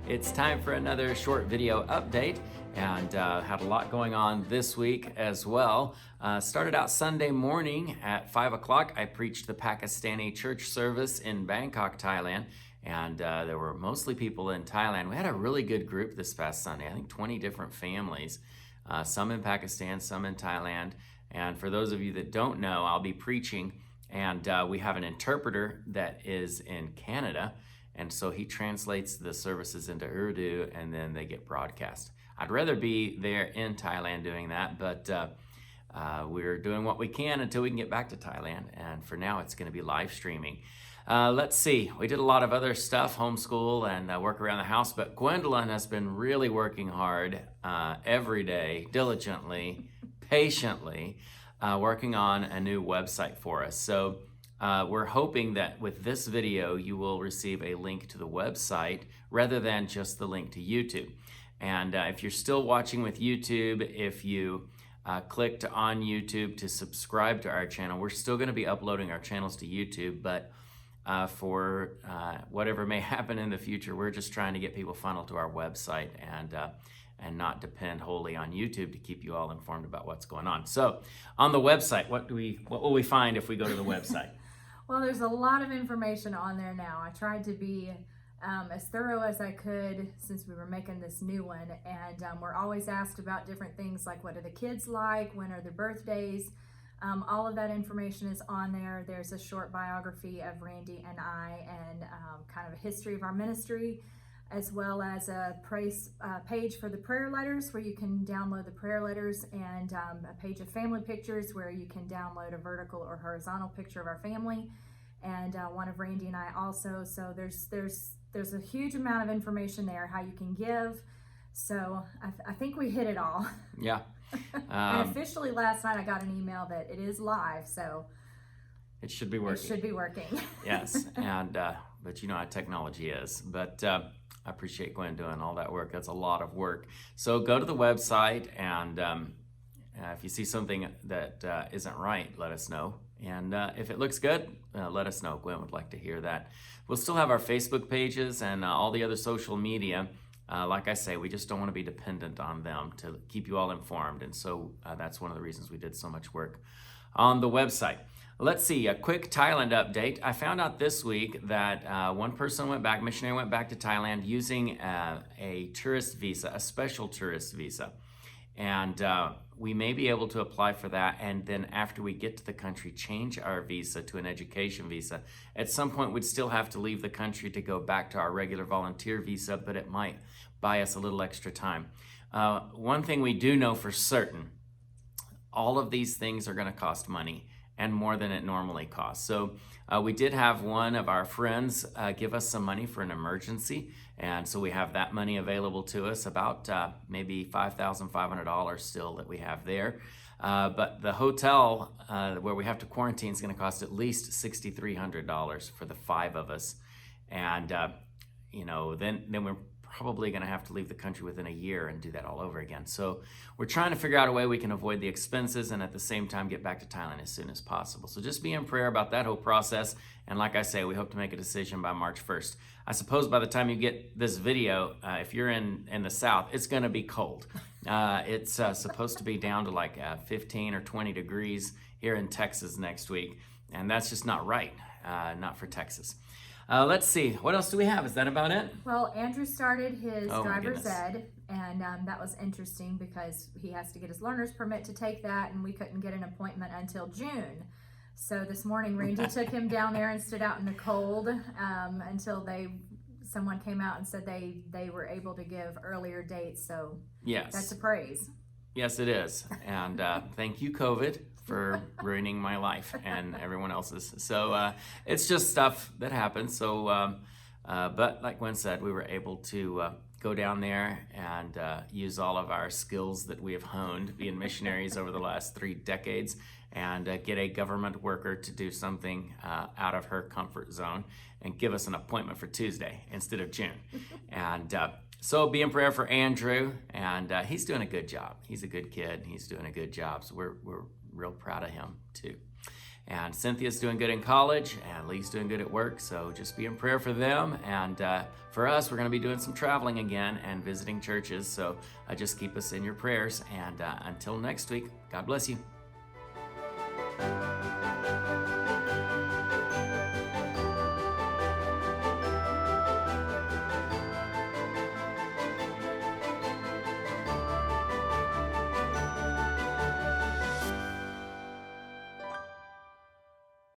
It's time for another short video update, and had a lot going on this week as well. Started out Sunday morning at 5 o'clock. I preached the Pakistani church service in Bangkok, Thailand, and there were mostly people in Thailand. We had a really good group this past Sunday, I think 20 different families, some in Pakistan, some in Thailand. And for those of you that don't know, I'll be preaching, and we have an interpreter that is in Canada. And so he translates the services into Urdu, and then they get broadcast. I'd rather be there in Thailand doing that, but we're doing what we can until we can get back to Thailand. And for now, it's going to be live streaming. Let's see. We did a lot of other stuff, homeschool and work around the house, but Gwendolyn has been really working hard every day, diligently, patiently, working on a new website for us. So we're hoping that with this video, you will receive a link to the website rather than just the link to YouTube. And if you're still watching with YouTube, if you clicked on YouTube to subscribe to our channel, we're still going to be uploading our channels to YouTube, but for whatever may happen in the future, we're just trying to get people funneled to our website and not depend wholly on YouTube to keep you all informed about what's going on. So on the website, what will we find if we go to the website? Well, there's a lot of information on there now. I tried to be as thorough as I could since we were making this new one, and we're always asked about different things like what are the kids like, when are their birthdays. All of that information is on there. There's a short biography of Randy and I, and kind of a history of our ministry, as well as a page for the prayer letters where you can download the prayer letters, and a page of family pictures where you can download a vertical or horizontal picture of our family, and one of Randy and I also. So there's a huge amount of information there, how you can give. So I think we hit it all. Yeah. And officially last night I got an email that it is live, so it should be working. It should be working. Yes, and but you know how technology is. But I appreciate Gwen doing all that work. That's a lot of work. So go to the website, and if you see something that isn't right, let us know. And if it looks good, let us know. Gwen would like to hear that. We'll still have our Facebook pages and all the other social media. Like I say, we just don't want to be dependent on them to keep you all informed. And so that's one of the reasons we did so much work on the website. Let's see, a quick Thailand update. I found out this week that one person went back, missionary went back to Thailand using a tourist visa, a special tourist visa. And we may be able to apply for that, and then after we get to the country, change our visa to an education visa. At some point, we'd still have to leave the country to go back to our regular volunteer visa, but it might buy us a little extra time. One thing we do know for certain, all of these things are going to cost money, and more than it normally costs. So we did have one of our friends give us some money for an emergency, and so we have that money available to us, about maybe $5,500 still that we have there. But the hotel where we have to quarantine is going to cost at least $6,300 for the 5 of us, and you know, then we're probably going to have to leave the country within a year and do that all over again. So we're trying to figure out a way we can avoid the expenses and at the same time get back to Thailand as soon as possible. So just be in prayer about that whole process. And like I say, we hope to make a decision by March 1st. I suppose by the time you get this video, if you're in the South, it's going to be cold. It's supposed to be down to like 15 or 20 degrees here in Texas next week. And that's just not right, not for Texas. Let's see, what else do we have? Is that about it? Well, Andrew started his driver's ed, and that was interesting because he has to get his learner's permit to take that, and we couldn't get an appointment until June. So this morning, Randy took him down there and stood out in the cold until someone came out and said they were able to give earlier dates. So yes, that's a praise. Yes, it is. And thank you, COVID, for ruining my life and everyone else's. So it's just stuff that happens. So, but like Gwen said, we were able to go down there and use all of our skills that we have honed being missionaries over the last 3 decades, and get a government worker to do something out of her comfort zone and give us an appointment for Tuesday instead of June. And so be in prayer for Andrew, and he's doing a good job. He's a good kid. He's doing a good job. So we're real proud of him too. And Cynthia's doing good in college, and Lee's doing good at work, so just be in prayer for them. And for us, we're going to be doing some traveling again and visiting churches, so just keep us in your prayers. And until next week, God bless you.